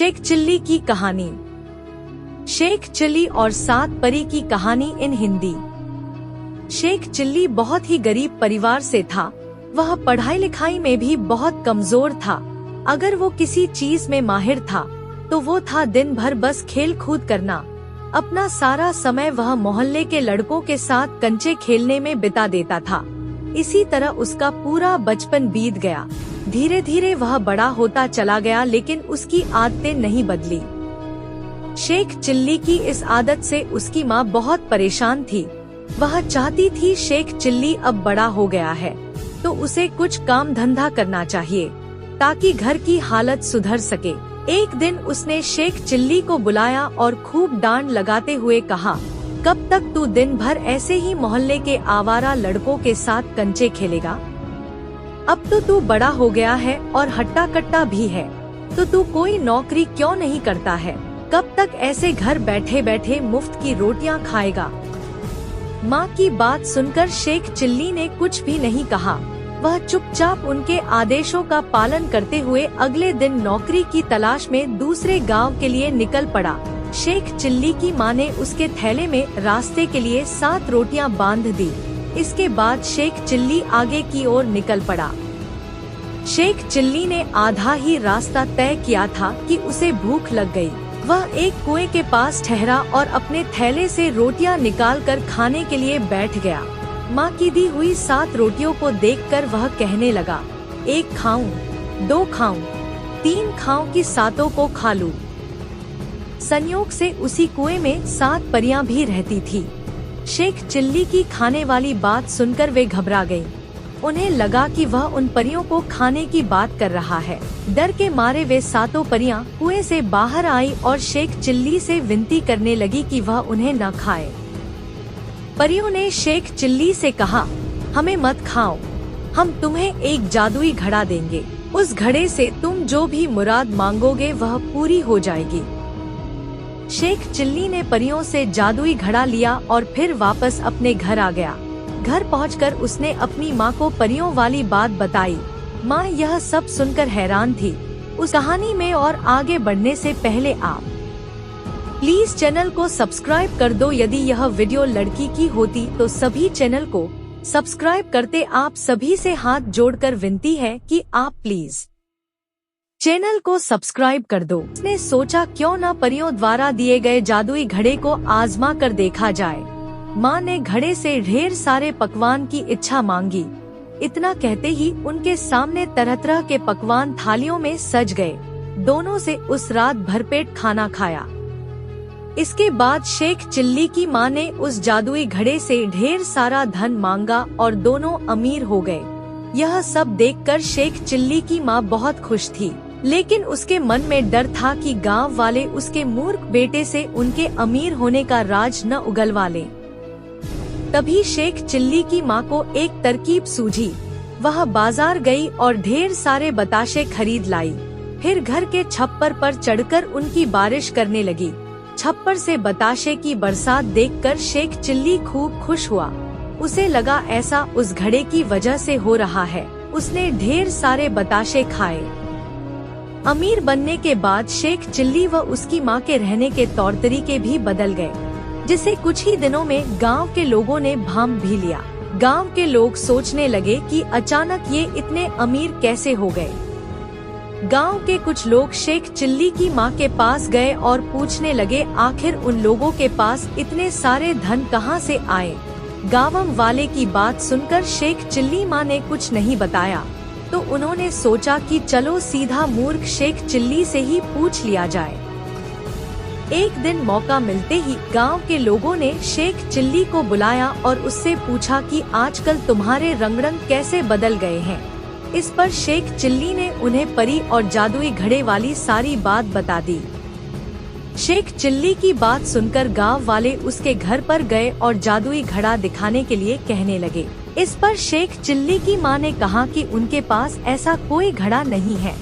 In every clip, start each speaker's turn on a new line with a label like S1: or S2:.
S1: Sheikh chilli की कहानी। Sheikh chilli और 7 परी की कहानी इन हिंदी। शेख चिल्ली बहुत ही गरीब परिवार से था। वह पढ़ाई लिखाई में भी बहुत कमजोर था। अगर वो किसी चीज में माहिर था तो वो था दिन भर बस खेल कूद करना। अपना सारा समय वह मोहल्ले के लड़कों के साथ कंचे खेलने में बिता देता था। इसी तरह उसका पूरा बचपन बीत गया। धीरे धीरे वह बड़ा होता चला गया, लेकिन उसकी आदतें नहीं बदली। शेख चिल्ली की इस आदत से उसकी माँ बहुत परेशान थी। वह चाहती थी शेख चिल्ली अब बड़ा हो गया है तो उसे कुछ काम धंधा करना चाहिए ताकि घर की हालत सुधर सके। एक दिन उसने शेख चिल्ली को बुलाया और खूब डांट लगाते हुए कहा, कब तक तू दिन भर ऐसे ही मोहल्ले के आवारा लड़कों के साथ कंचे खेलेगा? अब तो तू बड़ा हो गया है और हट्टा कट्टा भी है, तो तू कोई नौकरी क्यों नहीं करता है? कब तक ऐसे घर बैठे बैठे मुफ्त की रोटियां खाएगा? माँ की बात सुनकर शेख चिल्ली ने कुछ भी नहीं कहा। वह चुपचाप उनके आदेशों का पालन करते हुए अगले दिन नौकरी की तलाश में दूसरे गांव के लिए निकल पड़ा। शेख चिल्ली की माँ ने उसके थैले में रास्ते के लिए 7 रोटियां बांध दी। इसके बाद शेख चिल्ली आगे की ओर निकल पड़ा। शेख चिल्ली ने आधा ही रास्ता तय किया था कि उसे भूख लग गई। वह एक कुएं के पास ठहरा और अपने थैले से रोटियां निकालकर खाने के लिए बैठ गया। माँ की दी हुई 7 रोटियों को देखकर वह कहने लगा, 1 खाऊं, 2 खाऊं, 3 खाऊं कि 7 को खा लूं। संयोग से उसी कुएं में 7 परियां भी रहती थी। शेख चिल्ली की खाने वाली बात सुनकर वे घबरा गईं। उन्हें लगा कि वह उन परियों को खाने की बात कर रहा है। डर के मारे वे 7 परियां कुएं से बाहर आई और शेख चिल्ली से विनती करने लगी कि वह उन्हें न खाए। परियों ने शेख चिल्ली से कहा, हमें मत खाओ, हम तुम्हें एक जादुई घड़ा देंगे। उस घड़े से तुम जो भी मुराद मांगोगे वह पूरी हो जाएगी। शेख चिल्ली ने परियों से जादुई घड़ा लिया और फिर वापस अपने घर आ गया। घर पहुंचकर उसने अपनी माँ को परियों वाली बात बताई। माँ यह सब सुनकर हैरान थी। उस कहानी में और आगे बढ़ने से पहले आप प्लीज चैनल को सब्सक्राइब कर दो। यदि यह वीडियो लड़की की होती तो सभी चैनल को सब्सक्राइब करते। आप सभी से हाथ जोड़कर विनती है कि आप प्लीज चैनल को सब्सक्राइब कर दो। उसने सोचा क्यों न परियों द्वारा दिए गए जादुई घड़े को आजमा कर देखा जाए। माँ ने घड़े से ढेर सारे पकवान की इच्छा मांगी। इतना कहते ही उनके सामने तरह तरह के पकवान थालियों में सज गए। दोनों से उस रात भरपेट खाना खाया। इसके बाद शेख चिल्ली की माँ ने उस जादुई घड़े से ढेर सारा धन मांगा और दोनों अमीर हो गए। यह सब देखकर शेख चिल्ली की माँ बहुत खुश थी, लेकिन उसके मन में डर था कि गांव वाले उसके मूर्ख बेटे से उनके अमीर होने का राज न उगलवा लें। तभी शेख चिल्ली की माँ को एक तरकीब सूझी। वह बाजार गई और ढेर सारे बताशे खरीद लाई। फिर घर के छप्पर पर चढ़कर उनकी बारिश करने लगी। छप्पर से बताशे की बरसात देखकर शेख चिल्ली खूब खुश हुआ। उसे लगा ऐसा उस घड़े की वजह से हो रहा है। उसने ढेर सारे बताशे खाए। अमीर बनने के बाद शेख चिल्ली व उसकी माँ के रहने के तौर तरीके भी बदल गए, जिसे कुछ ही दिनों में गांव के लोगों ने भांप भी लिया। गांव के लोग सोचने लगे कि अचानक ये इतने अमीर कैसे हो गए। गांव के कुछ लोग शेख चिल्ली की माँ के पास गए और पूछने लगे आखिर उन लोगों के पास इतने सारे धन कहाँ से आए। गांव वाले की बात सुनकर शेख चिल्ली माँ ने कुछ नहीं बताया, तो उन्होंने सोचा कि चलो सीधा मूर्ख शेख चिल्ली से ही पूछ लिया जाए। एक दिन मौका मिलते ही गांव के लोगों ने शेख चिल्ली को बुलाया और उससे पूछा कि आजकल तुम्हारे रंग कैसे बदल गए हैं। इस पर शेख चिल्ली ने उन्हें परी और जादुई घड़े वाली सारी बात बता दी। शेख चिल्ली की बात सुनकर गांव वाले उसके घर पर गए और जादुई घड़ा दिखाने के लिए कहने लगे। इस पर शेख चिल्ली की माँ ने कहा कि उनके पास ऐसा कोई घड़ा नहीं है।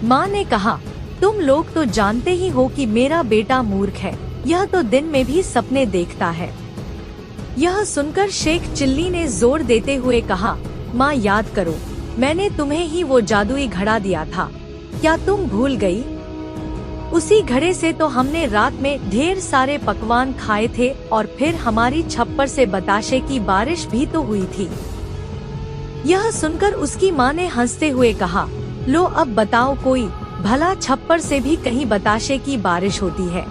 S1: माँ ने कहा, तुम लोग तो जानते ही हो कि मेरा बेटा मूर्ख है, यह तो दिन में भी सपने देखता है। यह सुनकर शेख चिल्ली ने जोर देते हुए कहा, माँ याद करो, मैंने तुम्हें ही वो जादुई घड़ा दिया था, क्या तुम भूल गई? उसी घड़े से तो हमने रात में ढेर सारे पकवान खाए थे और फिर हमारी छप्पर से बताशे की बारिश भी तो हुई थी। यह सुनकर उसकी माँ ने हंसते हुए कहा, लो अब बताओ कोई भला छप्पर से भी कहीं बताशे की बारिश होती है।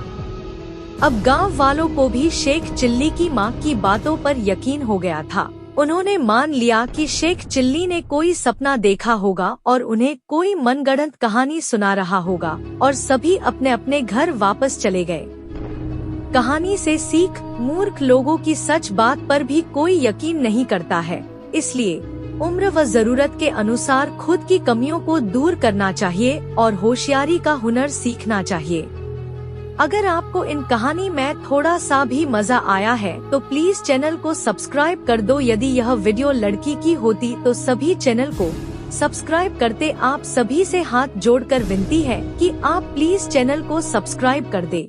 S1: अब गांव वालों को भी शेख चिल्ली की माँ की बातों पर यकीन हो गया था। उन्होंने मान लिया कि शेख चिल्ली ने कोई सपना देखा होगा और उन्हें कोई मनगढ़ंत कहानी सुना रहा होगा और सभी अपने अपने घर वापस चले गए। कहानी से सीख, मूर्ख लोगों की सच बात पर भी कोई यकीन नहीं करता है, इसलिए उम्र व जरूरत के अनुसार खुद की कमियों को दूर करना चाहिए और होशियारी का हुनर सीखना चाहिए। अगर आपको इन कहानी में थोड़ा सा भी मजा आया है तो प्लीज चैनल को सब्सक्राइब कर दो। यदि यह वीडियो लड़की की होती तो सभी चैनल को सब्सक्राइब करते। आप सभी से हाथ जोड़कर विनती है कि आप प्लीज चैनल को सब्सक्राइब कर दे।